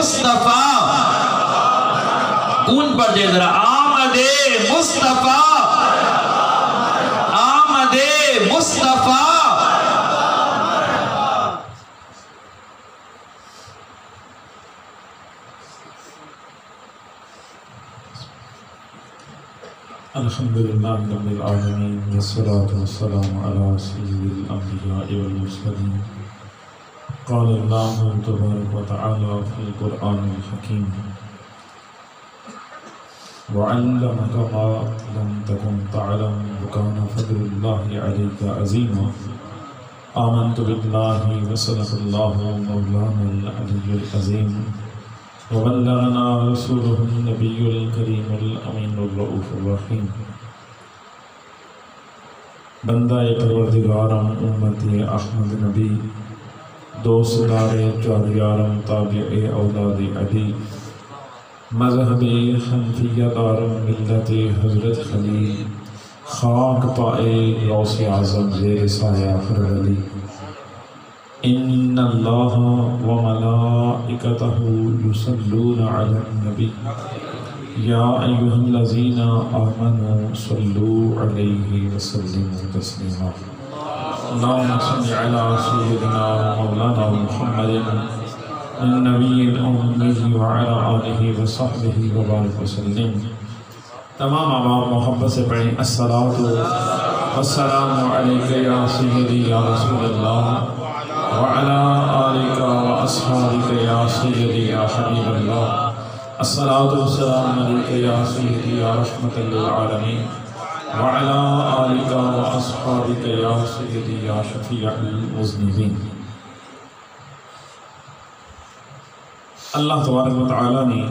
مصطفیٰ، کون پڑھ جائے ذرا، آمد مصطفیٰ، آمد مصطفیٰ۔ الحمدللہ رب العالمین والصلاة والسلام علی سید الانبیاء والمرسلین۔ قال اللہ تبارک وتعالی فی القرآن الحکیم وعلمک ما لم تکن تعلم وکان فضل اللہ علیک عظیما۔ آمنت باللہ وصدق اللہ مولانا العلی العظیم وبلغنا رسوله النبی الکریم الامین الرؤوف الرحیم۔ بندہ پروردگارم امت احمد نبی، دوستدار چاریارم تابع اولاد علی، مذہب حنفیہ دارم ملت حضرت خلیل، خاک پائے غوث اعظم زیر سایہ ہر ولی۔ ان اللہ وملائکتہ یصلون علی النبی یا ایھا الذین آمنوا صلوا علیہ وسلموا تسلیما۔ اللہم صل علی سیدنا مولانا محمد النبی الأمی وعلی آلہ وصحبہ وبارک وسلم۔ تمام آباب محبت سے پڑھیں الصلاۃ والسلام علیک یا سیدی یا رسول اللہ وعلى آلك وأصحابك يا سيدي يا حبيب الله۔ الصلاة والسلام عليك يا سيدي يا رحمة للعالمين وعلى آلك وأصحابك يا سيدي يا شفيع المذنبين۔ اللہ تبارک و تعالی نے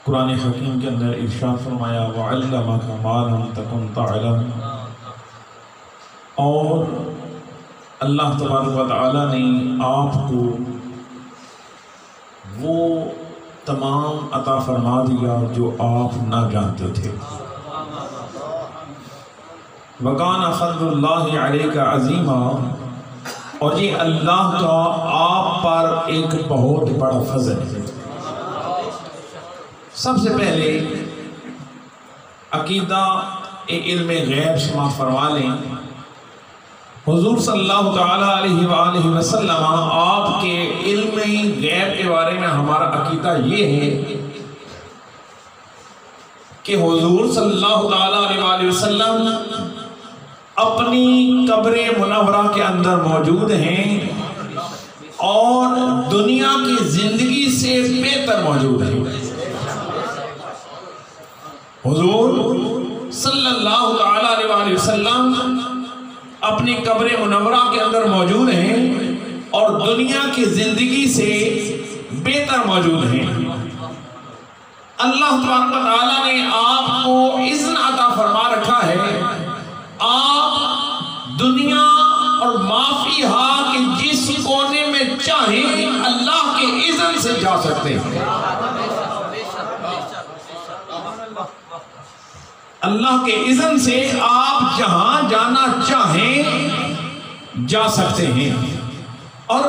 قرآن حکیم کے اندر ارشاد فرمایا وعلمك ما لم تكن تعلم، اور اللہ تبارک و تعالی نے آپ کو وہ تمام عطا فرما دیا جو آپ نہ جانتے تھے۔ وَكَانَ فَضْلُ اللَّهِ عَلَيْكَ عَظِيمًا، اور یہ اللہ کا آپ پر ایک بہت بڑا فضل ہے۔ سب سے پہلے عقیدہ علم غیب سماعت فرما لیں۔ حضور صلی اللہ تعالیٰ علیہ وآلہ وسلم آپ کے علم غیب کے بارے میں ہمارا عقیدہ یہ ہے کہ حضور صلی اللہ تعالیٰ علیہ وآلہ وسلم اپنی قبر منورہ کے اندر موجود ہیں اور دنیا کی زندگی سے بہتر موجود ہیں۔ حضور صلی اللہ تعالیٰ علیہ وآلہ وسلم اپنی قبر منورہ کے اندر موجود ہیں اور دنیا کی زندگی سے بہتر موجود ہیں۔ اللہ تبارک و تعالیٰ نے آپ کو اذن عطا فرما رکھا ہے، آپ دنیا اور مافیہا کے جس کونے میں چاہیں اللہ کے اذن سے جا سکتے ہیں۔ اللہ کے اذن سے آپ جہاں جانا چاہیں جا سکتے ہیں، اور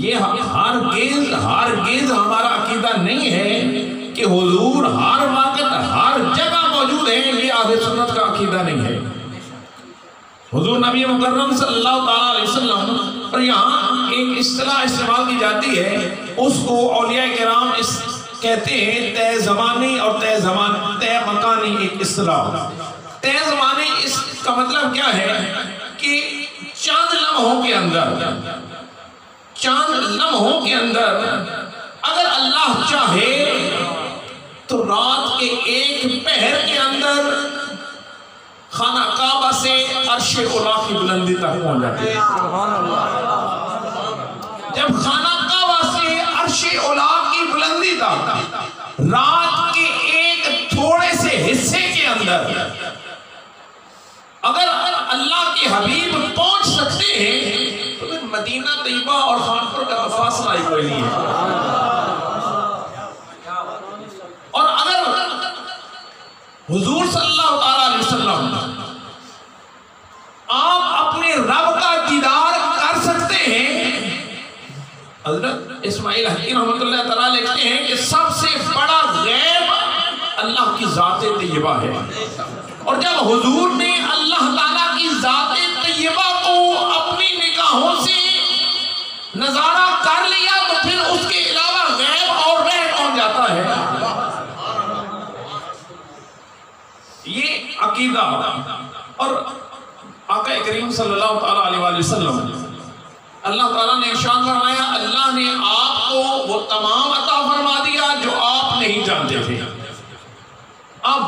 یہ ہرگز ہمارا عقیدہ نہیں ہے کہ حضور ہر وقت ہر جگہ موجود ہیں۔ یہ اہل سنت کا عقیدہ نہیں ہے۔ حضور نبی مکرم صلی اللہ تعالیٰ علیہ وسلم، اور یہاں ایک اصطلاح استعمال کی جاتی ہے، اس کو اولیاء کرام کہتے ہیں طے زمانی اور طے مکانی ایک اصطلاح۔ طے زمانی اس کا مطلب کیا ہے کہ چاند لمحوں کے اندر اگر اللہ چاہے تو رات کے ایک پہر کے اندر خانہ کعبہ سے عرش اولا کی بلندی تک پہنچ جاتے ہیں۔ جب خانہ کعبہ سے عرش اولا کی بلندی تک رات کے ایک تھوڑے سے حصے کے اندر اگر اللہ کے حبیب پہنچ سکتے ہیں تو پھر مدینہ طیبہ اور خانپور کا فاصلہ ہی کوئی نہیں ہے۔ اور اگر حضور صلی اللہ علیہ وسلم آپ اپنے رب کا دیدار کر سکتے ہیں، حضرت اسماعیل اسماعیل حقی رحمۃ اللہ تعالیٰ لکھتے ہیں کہ سب سے بڑا غیب اللہ کی ذات طیبہ ہے، اور جب حضور نے اللہ تعالیٰ کی ذات طیبہ کو اپنی نگاہوں سے نظارہ کر لیا تو پھر اس کے علاوہ غیب اور رہ کون جاتا ہے؟ یہ عقیدہ اور آقا کریم صلی اللہ تعالیٰ علیہ وسلم، اللہ تعالیٰ نے ارشاد فرمایا اللہ نے آپ کو وہ تمام عطا فرما دیا جو آپ نہیں جانتے تھے۔ اب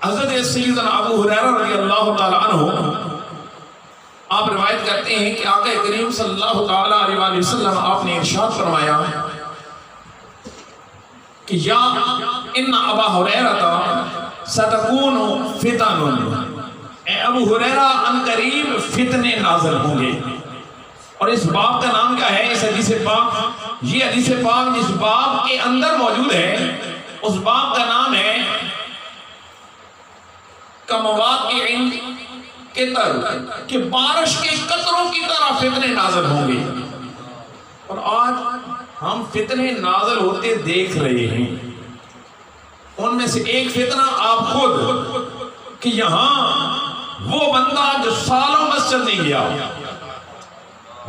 حضرت سیدنا ابو ہریرہ رضی اللہ تعالیٰ عنہ آپ روایت کرتے ہیں کہ آقا کریم صلی اللہ تعالیٰ علیہ وسلم آپ نے ارشاد فرمایا کہ یا ان ابا ہریرہ ستکون فتن، اے ابو ہریرہ ان قریب فتنے نازل ہوں گے۔ اور اس باب کا نام کیا ہے؟ اس حدیث پاک، یہ حدیث پاک جس باب کے اندر موجود ہے اس باب کا نام ہے کمواقع قطر، کہ بارش کے قطروں کی طرح فتنے نازل ہوں گے۔ اور آج ہم فتنے نازل ہوتے دیکھ رہے ہیں، ان میں سے ایک فتنہ آپ خود، کہ یہاں وہ بندہ جو سالوں مسجد نہیں گیا،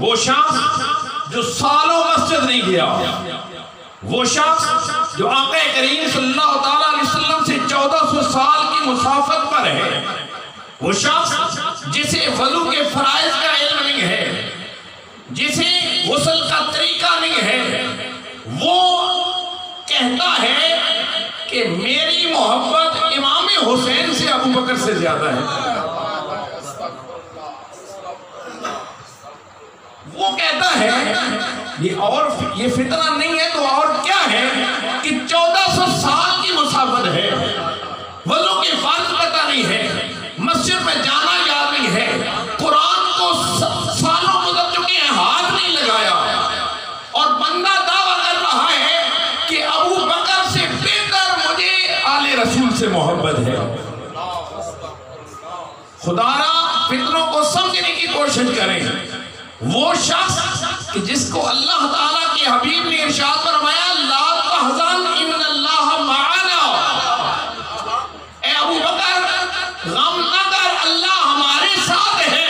وہ شخص جو سالوں مسجد نہیں گیا، وہ شخص جو آقا کریم صلی اللہ تعالیٰ علیہ وسلم سے 1400 سال کی مسافت پر ہے، وہ شخص جسے وضو کے فرائض کا علم نہیں ہے، جسے غسل کا طریقہ نہیں ہے، وہ کہتا ہے کہ میری محبت امام حسین سے ابو بکر سے زیادہ ہے۔ وہ کہتا ہے یہ فتنہ نہیں ہے تو اور کیا ہے کہ 1400 سال کی مسافت ہے، وضو کے فرض پتہ نہیں ہے، مسجد میں جانا یاد نہیں ہے، قرآن کو سالوں گزر چکے ہیں ہاتھ نہیں لگایا، اور بندہ دعویٰ کر رہا ہے کہ ابو بکر سے بہتر مجھے آل رسول سے محبت ہے۔ خدا را فتنوں کو سمجھنے کی کوشش کریں۔ وہ شخص کہ جس کو اللہ تعالیٰ کے حبیب نے ارشاد فرمایا لا تحزن ان اللہ معنا، اے ابو بکر غم نہ کر اللہ ہمارے ساتھ ہے۔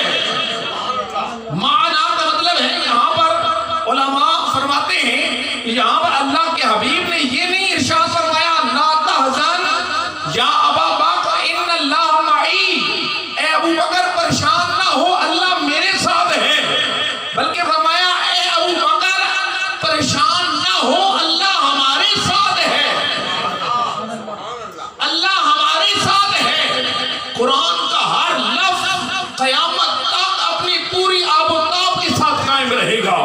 معنا کا مطلب ہے، یہاں پر علماء فرماتے ہیں کہ یہاں پر اللہ کے حبیب نے یہ نہیں ارشاد فرمایا لا تحزن یا ابا بکر ان اللہ معی، اے ابو بکر پریشان نہ ہو اللہ میرے ساتھ ہے، بلکہ فرمایا اے ابو بکر پریشان نہ ہو اللہ ہمارے ساتھ ہے، اللہ ہمارے ساتھ ہے۔ قرآن کا ہر لفظ قیامت تک اپنی پوری آب و تاب کے ساتھ قائم رہے گا۔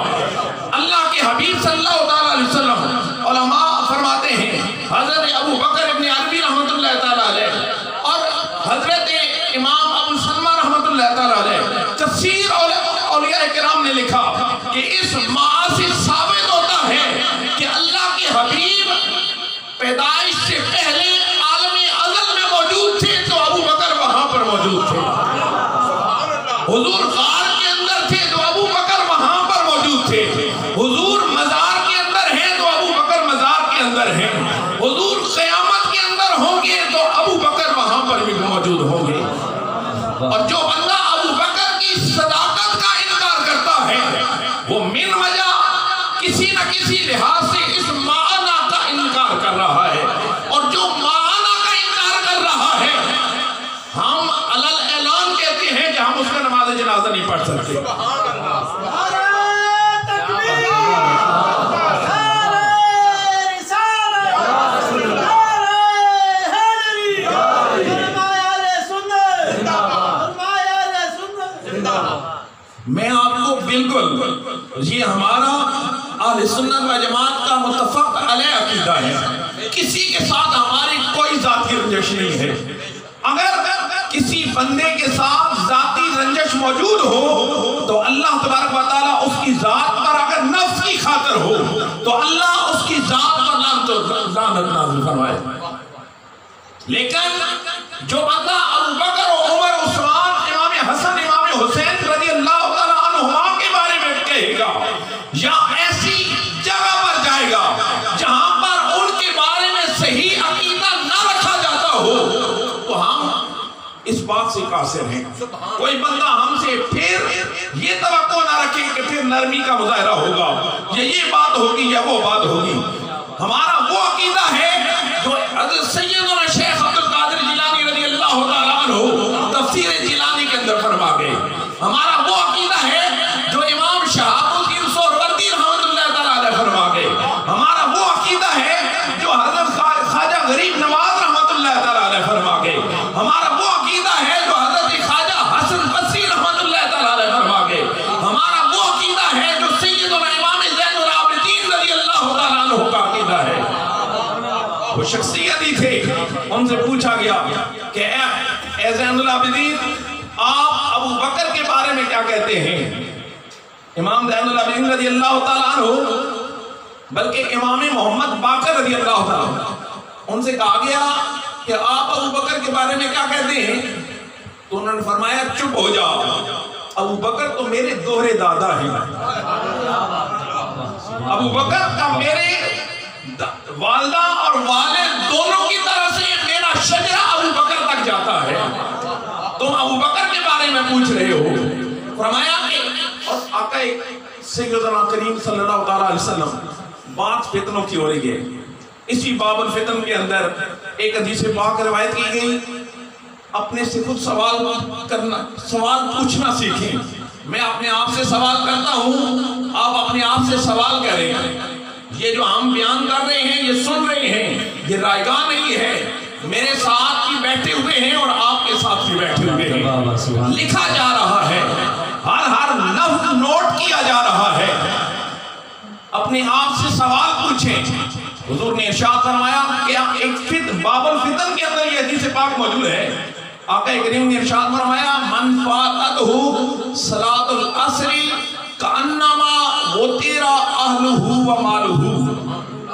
اللہ کے حبیب صلی اللہ علیہ وسلم، علماء فرماتے ہیں حضرت ابو بکر ابن عربی رحمۃ اللہ تعالیٰ علیہ اور حضرت امام ابو سلمہ رحمۃ اللہ تعالیٰ علیہ، تفسیر اولیاء کرام نے لکھا کہ اس معنی سے ثابت ہوتا ہے کہ اللہ کے حبیب پیدائش سے پہلے عالم ازل میں موجود تھے تو ابو بکر وہاں پر موجود تھے، حضور غار کے اندر تھے تو ابو بکر وہاں پر موجود تھے، حضور مزار کے اندر ہیں تو ابو بکر مزار کے اندر ہیں، حضور قیامت کے اندر ہوں گے تو ابو بکر وہاں پر بھی موجود ہوں گے۔ اور جو بندہ ابو بکر کی صداقت کا انکار کرتا ہے وہ من وجہ کسی نہ کسی لحاظ سے اس معنی کا انکار کر رہا ہے، اور جو معنی کا انکار کر رہا ہے ہم علل اعلان کہتے ہیں کہ ہم اس کا نماز جنازہ نہیں پڑھ سکتے۔ میں آپ کو بالکل یہ ہمارا اہل سنت و جماعت کا متفق علیہ عقیدہ ہے، کسی کے ساتھ ہماری کوئی ذاتی رنجش نہیں ہے۔ اگر کسی بندے کے ساتھ ذاتی رنجش موجود ہو تو اللہ تبارک و تعالیٰ اس کی ذات پر اگر نفس کی خاطر ہو تو اللہ اس کی ذات پر لعنت نازل فرمائے، لیکن جو بندہ ابو بکر و عمر عثمان امام حسن امام حسین رضی اللہ تعالیٰ عنہما کے بارے میں کہے گا یا ایسی بات سے قاصر ہیں. کوئی بندہ ہم سے پھر یہ توقع نہ رکھے کہ پھر نرمی کا مظاہرہ ہوگا, یہ بات ہوگی یا وہ بات ہوگی. ہمارا وہ عقیدہ ہے جو حضرت سیدنا شیخ عبد القادر جیلانی رضی اللہ تعالیٰ عنہ تفسیر جیلانی کے اندر فرما گئے. ہمارا وہ عقیدہ ہے جو امام شہاب الدین سہروردی رحمۃ اللہ تعالیٰ علیہ فرما گئے. ہمارا وہ عقیدہ ہے جو حضرت خواجہ غریب نواز رحمۃ اللہ تعالیٰ علیہ فرما گئے. ہمارا وہ عقیدہ ہے جو حضرت خواجہ حسن بصری رحمۃ اللہ تعالیٰ علیہ فرما گئے. ہمارا وہ عقیدہ ہے جو سیدنا امام زین العابدین رضی اللہ تعالیٰ عنہ کا عقیدہ ہے. وہ شخصیت ہی تھے, ان سے پوچھا گیا کہ اے زین العابدین, آپ ابو بکر کے بارے میں کیا کہتے ہیں؟ امام زین العابدین رضی اللہ تعالیٰ عنہ, بلکہ امام محمد باقر رضی اللہ تعالیٰ عنہ, ان سے کہا گیا کہ آپ ابو بکر کے بارے میں کیا کہتے ہیں؟ تو انہوں نے فرمایا چپ ہو جاؤ, ابو بکر تو میرے دوہرے دادا ہیں. ابو بکر کا میرے والدہ اور والد دونوں کی طرف سے میرا شجرہ ابو بکر تک جاتا ہے. تم ابو بکر کے بارے میں پوچھ رہے ہو. فرمایا کہ اور آقا سیدنا کریم صلی اللہ علیہ وسلم بات فتنوں کی ہو رہی ہے. اسی باب الفتن کے اندر ایک حدیث پاک روایت کی گئی, اپنے سے خود سوال پوچھنا سیکھیں. میں اپنے آپ سے سوال کرتا ہوں, آپ اپنے آپ سے سوال کریں. یہ جو ہم بیان کر رہے ہیں, یہ سن رہے ہیں, یہ رائگاں نہیں ہے. میرے ساتھ بھی بیٹھے ہوئے ہیں اور آپ کے ساتھ بھی بیٹھے ہوئے ہیں. لکھا جا رہا ہے, ہر لفظ نوٹ کیا جا رہا ہے. اپنے آپ سے سوال پوچھیں. حضور نے ارشاد فرمایا کہ ایک باب الفتن کے اندر یہ حدیث پاک موجود ہے. آقا کریم نے ارشاد فرمایا من فاتتہ صلاۃ العصر کانما وطر اہلہ و مالہ.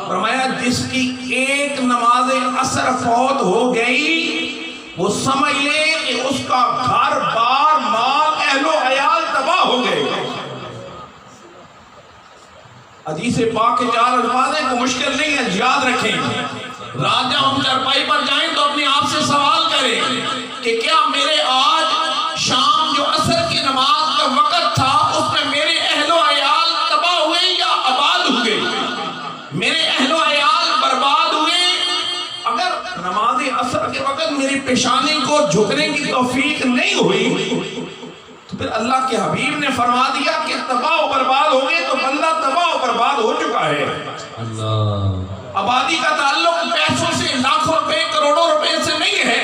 فرمایا جس کی ایک نماز عصر فوت ہو گئی, وہ سمجھ لے کہ اس کا گھر بار مال اہل و عیال تباہ ہو گئے. حدیث پاک کے 4 الفاظ ہیں, کو مشکل نہیں ہے, یاد رکھیں. رات جب ہم چرپائی پر جائیں تو اپنے آپ سے سوال کریں کہ کیا میرے آج شام جو عصر کی نماز کا وقت تھا اس میں میرے اہل و عیال تباہ ہوئے یا آباد ہوئے؟ میرے اہل و عیال برباد ہوئے؟ اگر نماز عصر کے وقت میری پیشانی کو جھکنے کی توفیق نہیں ہوئی تو پھر اللہ کے حبیب نے فرما دیا کہ تباہ و برباد ہو گئے, تو بندہ تباہ و برباد ہو چکا ہے. آبادی کا تعلق پیسوں سے, لاکھوں روپے, کروڑوں روپے سے نہیں ہے.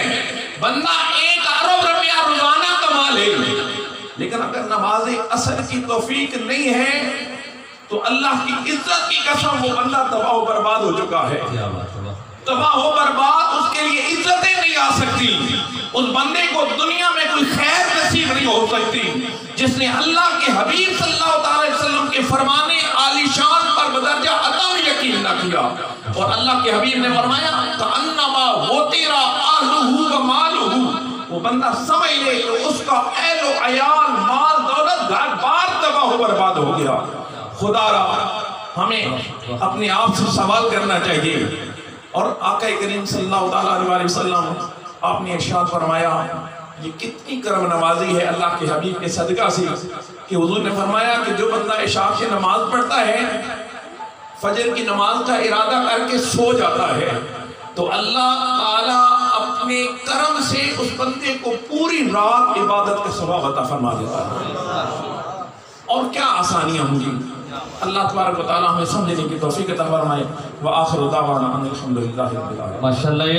بندہ 1 ارب روپیہ روزانہ کما لے, لیکن اگر نماز عصر کی توفیق نہیں ہے تو اللہ کی عزت کی قسم وہ بندہ تباہ و برباد ہو چکا ہے. تباہ و برباد, اس کے لیے عزتیں نہیں آ سکتی. اس بندے کو دنیا میں کوئی خیر نصیب نہیں ہو سکتی جس نے اللہ کے حبیب صلی اللہ علیہ وسلم کے فرمانے عالی شان پر بدرجہ عدم یقین نہ کیا. اور اللہ کے حبیب نے فرمایا کأنما وطر اہلہ و مالہ, وہ بندہ سمجھ لے کہ اس کا اہل و عیال, مال, دولت, گھر بار تباہ و برباد ہو گیا. خدا را ہمیں اپنے آپ سے سوال کرنا چاہیے. اور آقا کریم صلی اللہ علیہ وسلم آپ نے ارشاد فرمایا, یہ کتنی کرم نوازی ہے اللہ کے حبیب کے صدقہ سے کہ حضور نے فرمایا کہ جو بندہ عشاء کی نماز پڑھتا ہے, فجر کی نماز کا ارادہ کر کے سو جاتا ہے, تو اللہ تعالیٰ اپنے کرم سے اس بندے کو پوری رات عبادت کا ثواب عطا فرما دیتا ہے. اور کیا آسانیاں ہوں گی. اللہ تبارک و تعالیٰ ہمیں سمجھنے کی توفیق عطا فرمائے. وآخر دعوانا ان الحمدللہ رب العالمین. ماشاءاللہ.